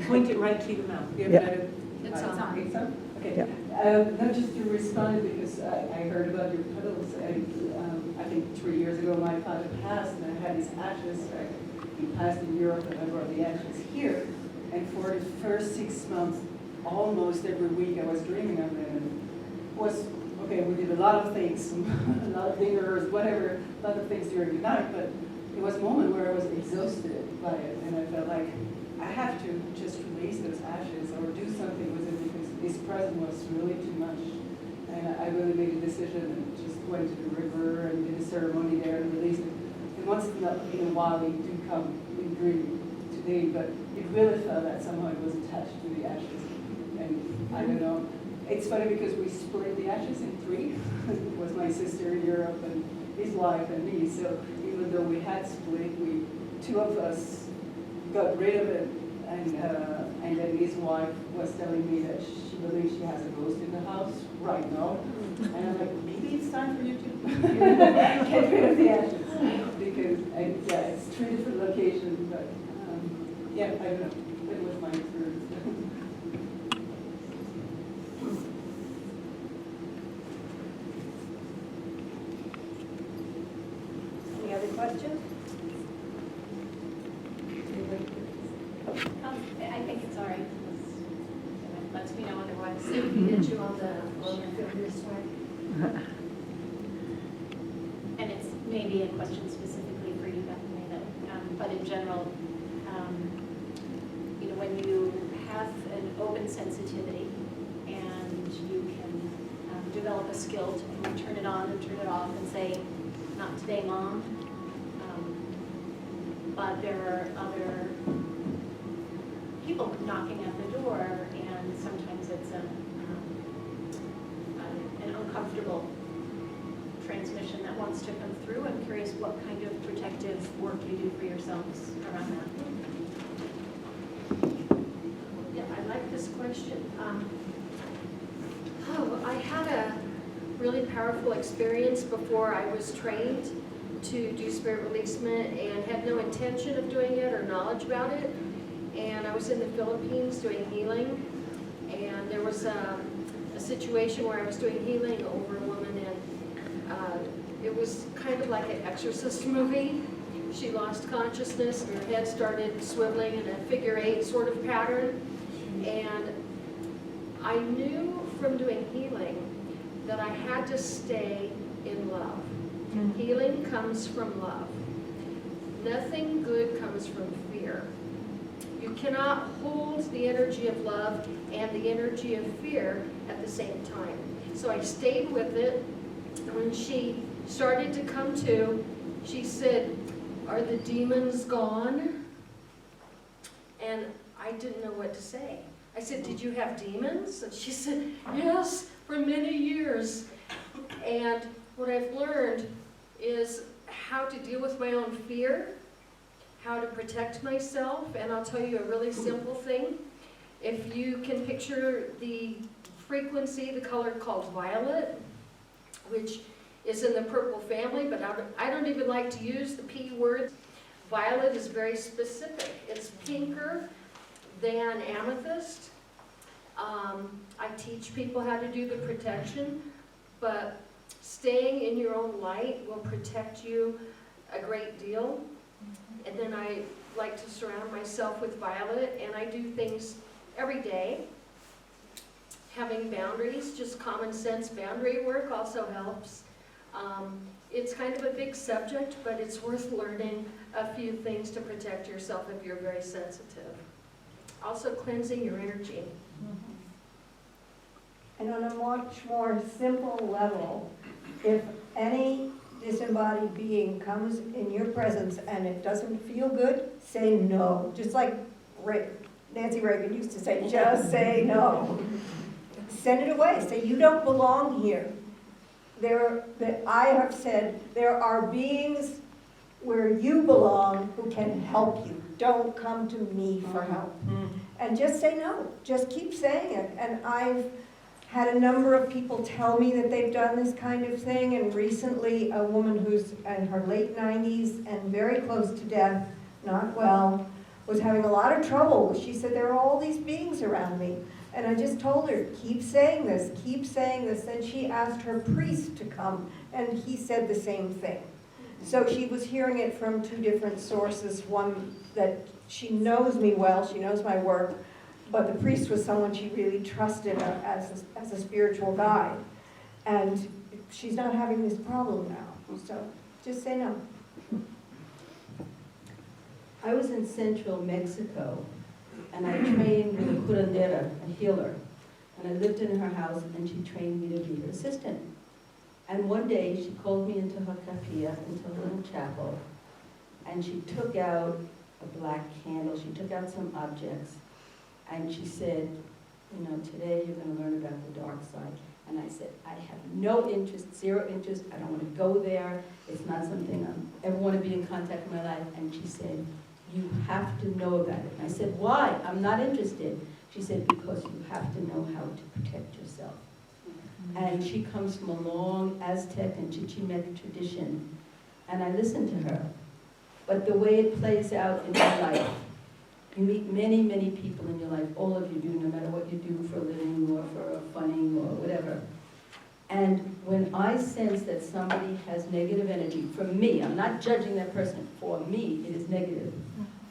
E: Point it right to the mouth. You have
H: Yeah.
E: better-
D: It's on.
E: It's on?
J: Okay,
H: Yeah.
J: not just to respond, because I heard about your puddles, and I think 3 years ago my father passed, and I had his ashes. He passed in Europe, and I brought the ashes here. And for the first 6 months, almost every week, I was dreaming of them. And it was, okay, we did a lot of things, a lot of dinners, whatever, a lot of things during the night, but there was a moment where I was exhausted by it, and I felt like I have to just release those ashes or do something with it, because this present was really too much. And I really made a decision and just went to the river and did a ceremony there and released it. And once in a while they do come in dream today, but it really felt that somehow it was attached to the ashes. And I don't know, it's funny because we split the ashes in 3. It was my sister in Europe and his wife and me. So even though we had split, 2 of us got rid of it, and then his wife was telling me that she believes she has a ghost in the house right now, and I'm like, maybe it's time for you to get rid of the ashes, because it's 3 different locations, but I don't know, that was my experience.
B: Any other questions?
D: I see if you get you on the field this way.
K: And it's maybe a question specifically for you, Bethany, but in general, when you have an open sensitivity and you can develop a skill to turn it on and turn it off and say, not today, Mom, but there are other people knocking at the door, and sometimes it's an uncomfortable transmission that wants to come through. I'm curious what kind of protective work you do for yourselves around that.
D: Yeah, I like this question. I had a really powerful experience before I was trained to do spirit releasement and had no intention of doing it or knowledge about it. And I was in the Philippines doing healing, and there was a situation where I was doing healing over a woman, and it was kind of like an exorcist movie. She lost consciousness and her head started swiveling in a figure 8 sort of pattern. And I knew from doing healing that I had to stay in love. Healing comes from love. Nothing good comes from fear. You cannot hold the energy of love and the energy of fear at the same time. So I stayed with it. When she started to come to, she said, "Are the demons gone?" And I didn't know what to say. I said, "Did you have demons?" And she said, "Yes, for many years." And what I've learned is how to deal with my own fear, how to protect myself, and I'll tell you a really simple thing. If you can picture the frequency, the color called violet, which is in the purple family, but I don't even like to use the P word. Violet is very specific. It's pinker than amethyst. I teach people how to do the protection, but staying in your own light will protect you a great deal. And then I like to surround myself with violet, and I do things every day. Having boundaries, just common sense boundary work also helps. It's kind of a big subject, but it's worth learning a few things to protect yourself if you're very sensitive. Also cleansing your energy.
B: And on a much more simple level, if any disembodied being comes in your presence and it doesn't feel good, say no. Just like Nancy Reagan used to say, just say no. Send it away. Say, you don't belong here. I have said, there are beings where you belong who can help you. Don't come to me for help. And just say no. Just keep saying it. And I've had a number of people tell me that they've done this kind of thing, and recently a woman who's in her late 90s and very close to death, not well, was having a lot of trouble. She said, there are all these beings around me. And I just told her, keep saying this, keep saying this. And she asked her priest to come, and he said the same thing. So she was hearing it from two different sources, one that she knows me well, she knows my work, but the priest was someone she really trusted as a spiritual guide. And she's not having this problem now, so just say no.
C: I was in central Mexico, and I trained with a curandera, a healer. And I lived in her house, and she trained me to be her assistant. And one day, she called me into her capilla, into her little chapel, and she took out a black candle. She took out some objects, and she said, you know, today you're going to learn about the dark side. And I said, I have no interest, zero interest. I don't want to go there. It's not something I ever want to be in contact with my life. And she said, you have to know about it. And I said, why? I'm not interested. She said, because you have to know how to protect yourself. And she comes from a long Aztec and Chichimec tradition. And I listened to her. But the way it plays out in your life, you meet many, many people in your life. All of you do, no matter what you do for a living or for a funning or whatever. And when I sense that somebody has negative energy, for me, I'm not judging that person, for me it is negative,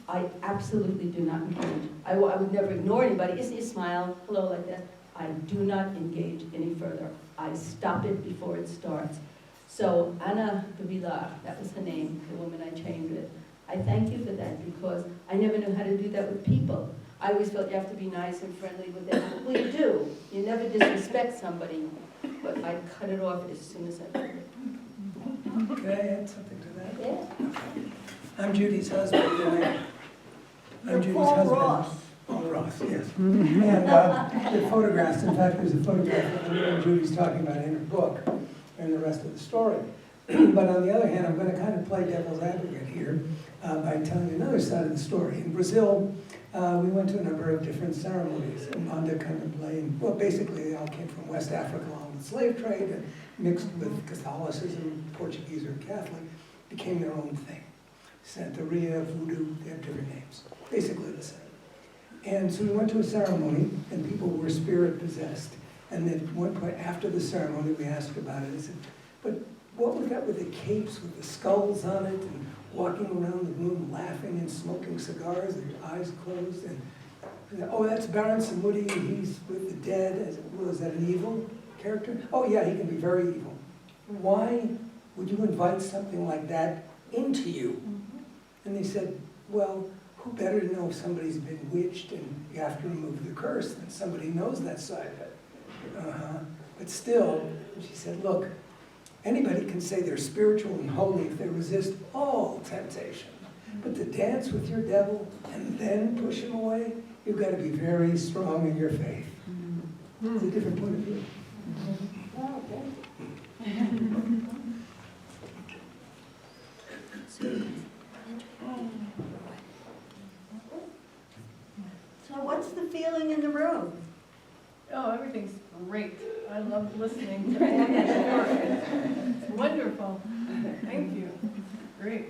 C: I absolutely do not engage. I would never ignore anybody. You see a smile, hello, like that.
G: I do not engage any further. I stop it before it starts. So Anna Gavilar, that was her name, the woman I trained with, I thank you for that because I never knew how to do that with people. I always felt you have to be nice and friendly with them. Well, you do. You never disrespect somebody, but I cut it off as soon as I could.
L: Can I add something to that?
A: Yeah.
L: I'm Judy's husband, and
A: You're Paul Ross.
L: Paul Ross, yes. And the photographs, in fact, there's a photograph of me and Judy's talking about in her book and the rest of the story. But on the other hand, I'm going to kind of play devil's advocate here by telling you another side of the story. In Brazil, we went to a number of different ceremonies. Manda Candomblé, well, basically they all came from West Africa along with slave trade and mixed with Catholicism, Portuguese or Catholic, became their own thing. Santeria, voodoo, they have different names, basically the same. And so we went to a ceremony and people were spirit possessed. And at one point after the ceremony, we asked about it. I said, but what was that with the capes, with the skulls on it, and walking around the room laughing and smoking cigars, with your eyes closed? And oh, that's Baron Samudi, he's with the dead. Was that an evil character? Oh yeah, he can be very evil. Why would you invite something like that into you? And they said, well, who better to know if somebody's been witched and you have to remove the curse than somebody knows that side of it. But still, she said, look, anybody can say they're spiritual and holy if they resist all temptation. But to dance with your devil and then push him away, you've got to be very strong in your faith. It's a different point of view.
A: Oh, okay. So what's the feeling in the room?
E: Oh, everything's great. I love listening to Anna's story. It's wonderful. Thank you. Great.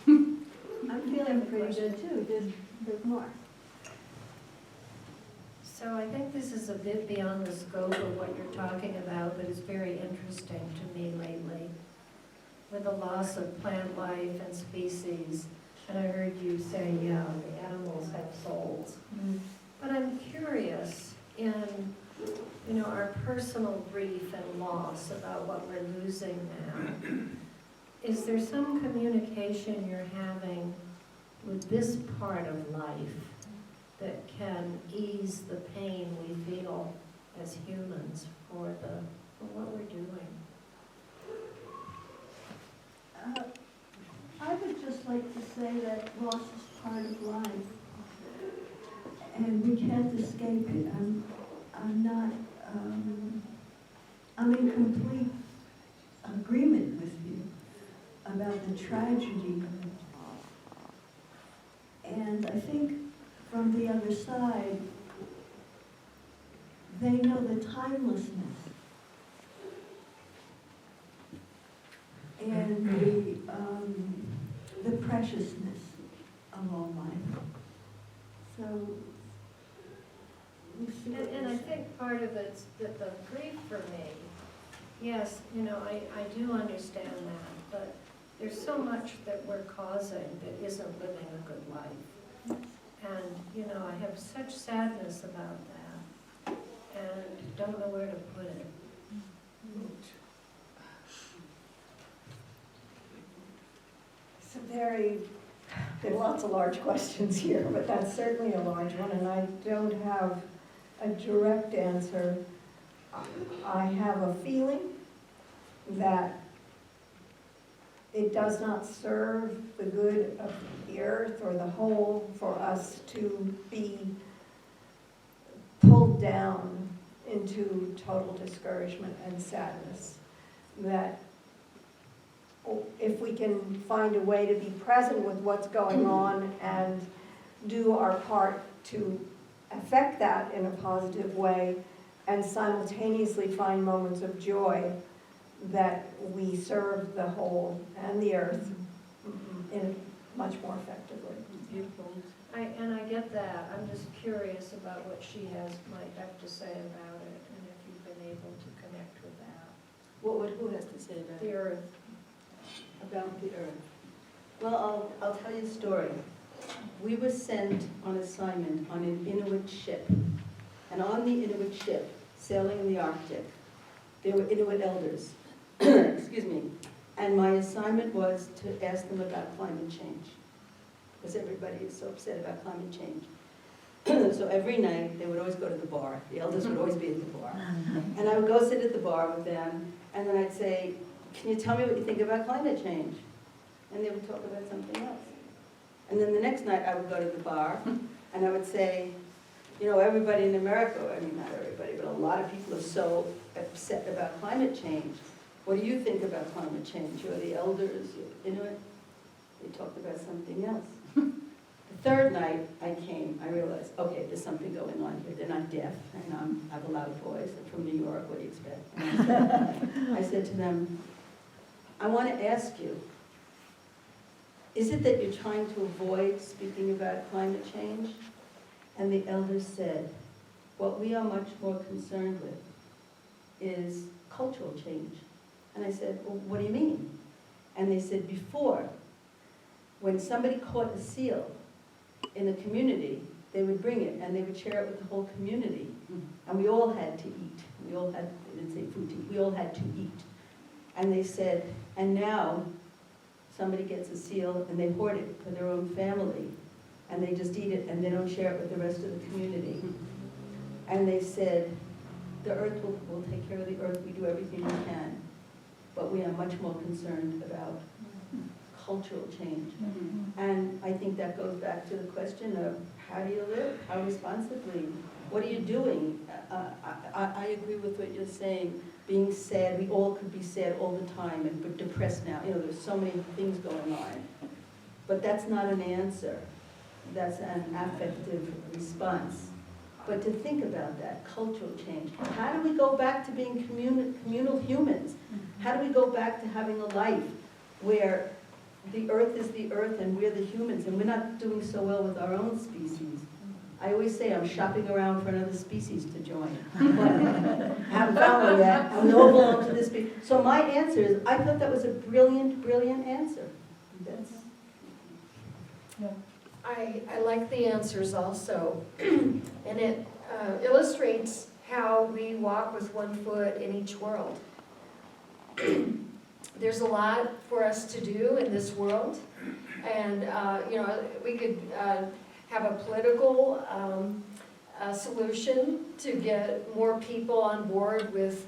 A: I'm feeling pretty good too. There's more.
M: So I think this is a bit beyond the scope of what you're talking about, but it's very interesting to me lately. With the loss of plant life and species, and I heard you say, yeah, the animals have souls. But I'm curious in, our personal grief and loss about what we're losing now. Is there some communication you're having with this part of life that can ease the pain we feel as humans for what we're doing?
A: I would just like to say that loss is part of life, and we can't escape it. I'm in complete agreement with you about the tragedy of it. And I think from the other side, they know the timelessness and the preciousness of all life. So,
M: And I think part of it's that the grief for me, yes, I do understand that, but there's so much that we're causing that isn't living a good life. And, I have such sadness about that and don't know where to put it.
B: There are lots of large questions here, but that's certainly a large one, and I don't have a direct answer. I have a feeling that it does not serve the good of the earth or the whole for us to be pulled down into total discouragement and sadness. That if we can find a way to be present with what's going on and do our part to affect that in a positive way and simultaneously find moments of joy, that we serve the whole and the earth in much more effectively.
M: Beautiful. And I get that. I'm just curious about what she might have to say about it and if you've been able to connect with that.
C: Who has to say about
M: The
C: it?
M: earth.
C: About the earth. Well, I'll tell you a story. We were sent on assignment on an Inuit ship. And on the Inuit ship, sailing in the Arctic. They were Inuit elders, excuse me. And my assignment was to ask them about climate change, because everybody is so upset about climate change. So every night, they would always go to the bar. The elders would always be at the bar. And I would go sit at the bar with them, and then I'd say, can you tell me what you think about climate change? And they would talk about something else. And then the next night, I would go to the bar, and I would say, you know, everybody in America, I mean, not everybody, but a lot of people are so upset about climate change. What do you think about climate change? You're the elders, you're Inuit. They talked about something else. The third night I came, I realized, okay, there's something going on here. They're not deaf, and I have a loud voice. I'm from New York, what do you expect? And I said to them, I want to ask you, is it that you're trying to avoid speaking about climate change? And the elders said, what we are much more concerned with is cultural change. And I said, well, what do you mean? And they said, before, when somebody caught a seal in a community, they would bring it and they would share it with the whole community. And we all had to eat. We all had, they didn't say food to eat, we all had to eat. And they said, and now somebody gets a seal and they hoard it for their own family. And they just eat it and they don't share it with the rest of the community. And they said, the earth will take care of the earth, we do everything we can. But we are much more concerned about cultural change. And I think that goes back to the question of how do you live? How responsibly? What are you doing? I agree with what you're saying. Being sad, we all could be sad all the time and but depressed now. You know, there's so many things going on. But that's not an answer. That's an affective response. But to think about that, cultural change. How do we go back to being communal humans? How do we go back to having a life where the earth is the earth and we're the humans and we're not doing so well with our own species? I always say I'm shopping around for another species to join. But I haven't found one yet, and we all belong to this species. So my answer is, I thought that was a brilliant, brilliant answer. That's...
D: I like the answers also, and it illustrates how we walk with one foot in each world. There's a lot for us to do in this world, and you know, we could have a political solution to get more people on board with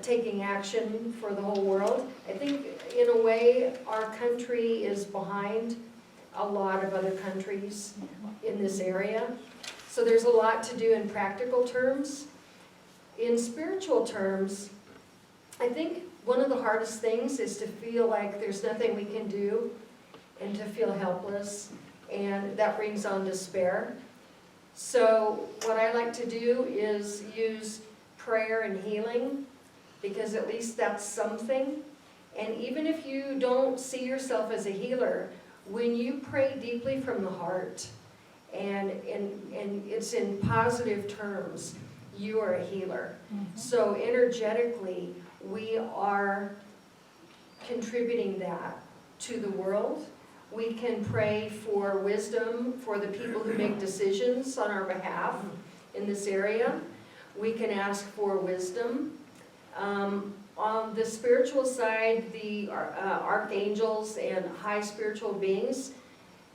D: taking action for the whole world. I think in a way our country is behind a lot of other countries in this area. So there's a lot to do in practical terms. In spiritual terms, I think one of the hardest things is to feel like there's nothing we can do and to feel helpless, and that brings on despair. So what I like to do is use prayer and healing, because at least that's something. And even if you don't see yourself as a healer, when you pray deeply from the heart, and it's in positive terms, you are a healer. So energetically, we are contributing that to the world. We can pray for wisdom for the people who make decisions on our behalf in this area. We can ask for wisdom. On the spiritual side, the archangels and high spiritual beings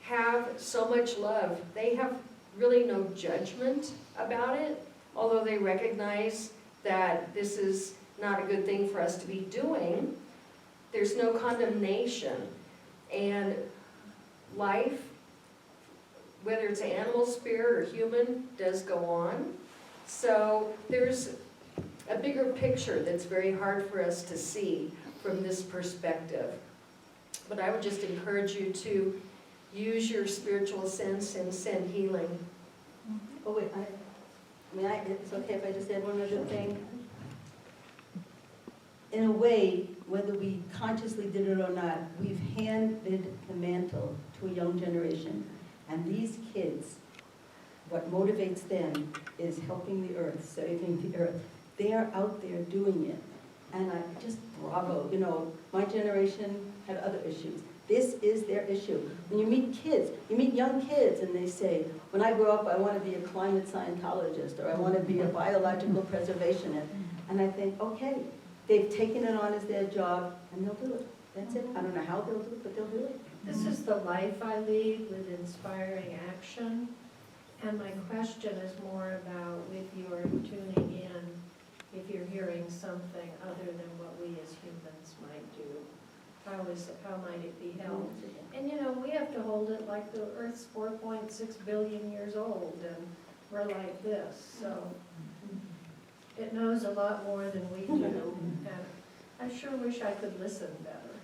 D: have so much love. They have really no judgment about it, although they recognize that this is not a good thing for us to be doing. There's no condemnation. And life, whether it's animal, spirit, or human, does go on. So there's a bigger picture that's very hard for us to see from this perspective. But I would just encourage you to use your spiritual sense and send healing.
C: Oh wait, it's okay if I just add one other thing? In a way, whether we consciously did it or not, we've handed the mantle to a young generation. And these kids, what motivates them is helping the earth, saving the earth. They are out there doing it. And I just, bravo, you know, my generation had other issues.
G: This is their issue. When you meet kids, you meet young kids and they say, when I grow up, I want to be a climate Scientologist, or I want to be a biological preservationist. And I think, okay, they've taken it on as their job and they'll do it. That's it. I don't know how they'll do it, but they'll do it.
M: This is the life I lead with inspiring action. And my question is more about with your tuning in, if you're hearing something other than what we as humans might do, how might it be held? And you know, we have to hold it like the Earth's 4.6 billion years old and we're like this, so it knows a lot more than we do. And I sure wish I could listen better.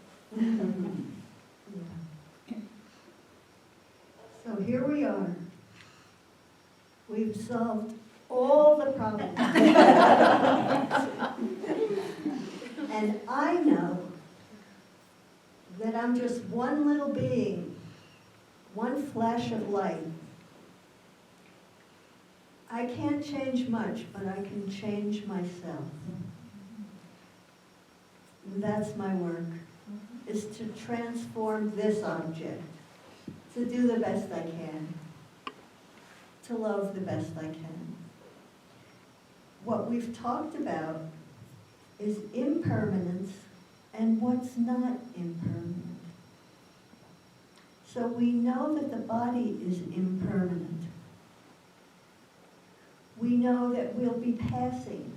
A: So here we are. We've solved all the problems. And I know that I'm just one little being, one flash of light. I can't change much, but I can change myself. And that's my work, is to transform this object, to do the best I can, to love the best I can. What we've talked about is impermanence and what's not impermanent. So we know that the body is impermanent. We know that we'll be passing,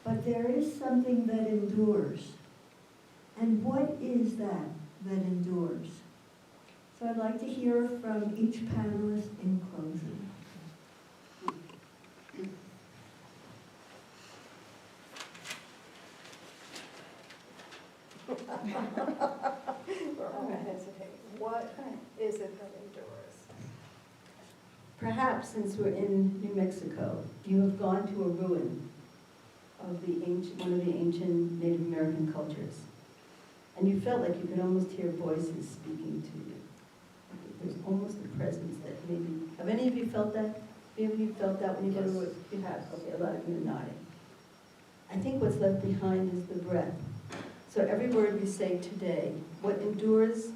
A: but there is something that endures. And what is that endures? So I'd like to hear from each panelist in closing.
B: We're all hesitating. What is it that endures?
G: Perhaps since we're in New Mexico, you have gone to a ruin of one of the ancient Native American cultures. And you felt like you could almost hear voices speaking to you. There's almost a presence that maybe, have any of you felt that? Have any of you felt that when you go to it? You have, okay, a lot of you are nodding. I think what's left behind is the breath. So every word we say today, what endures,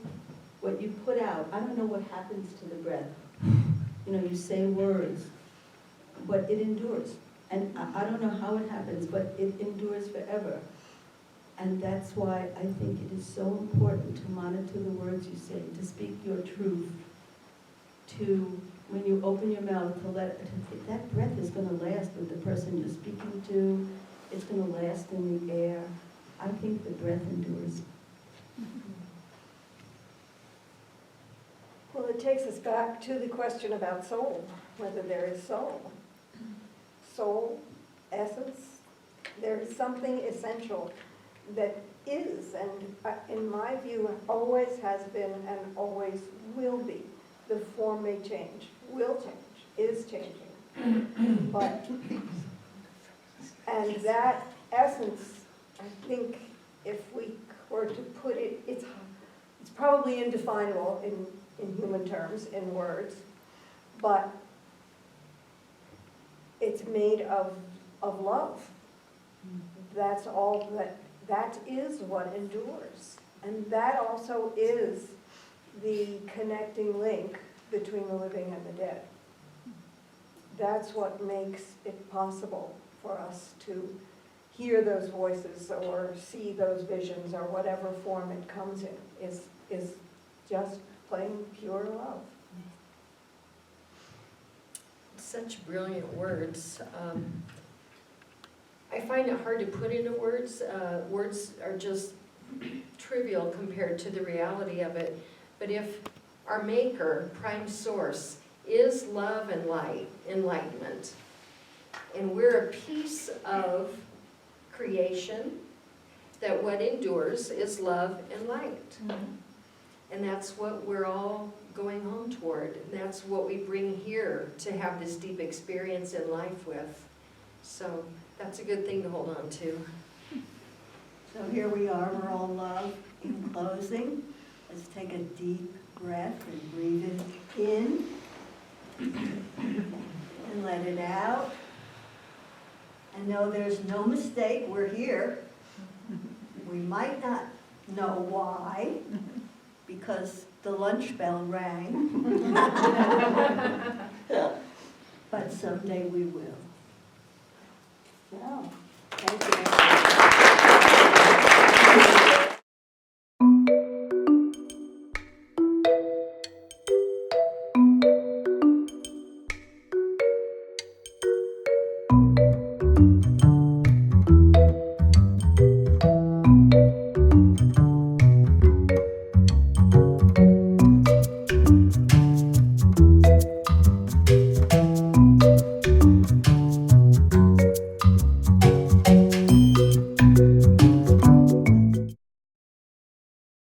G: what you put out, I don't know what happens to the breath. You know, you say words, but it endures. And I don't know how it happens, but it endures forever. And that's why I think it is so important to monitor the words you say, to speak your truth, to, when you open your mouth, to that breath is going to last with the person you're speaking to. It's going to last in the air. I think the breath endures.
B: Well, it takes us back to the question about soul, whether there is soul. Soul, essence, there is something essential that is, and in my view, always has been and always will be. The form may change, will change, is changing. But, and that essence, I think if we were to put it, it's probably indefinable in human terms, in words, but it's made of love. That's all that is what endures. And that also is the connecting link between the living and the dead. That's what makes it possible for us to hear those voices or see those visions or whatever form it comes in, is just plain pure love.
D: Such brilliant words. I find it hard to put into words. Words are just trivial compared to the reality of it. But if our maker, prime source, is love and light, enlightenment, and we're a piece of creation, that what endures is love and light. And that's what we're all going home toward. And that's what we bring here to have this deep experience in life with. So that's a good thing to hold on to.
A: So here we are, we're all love. In closing, let's take a deep breath and breathe it in and let it out. And know there's no mistake, we're here. We might not know why, because because the lunch bell rang. But someday we will.
B: No, thank you.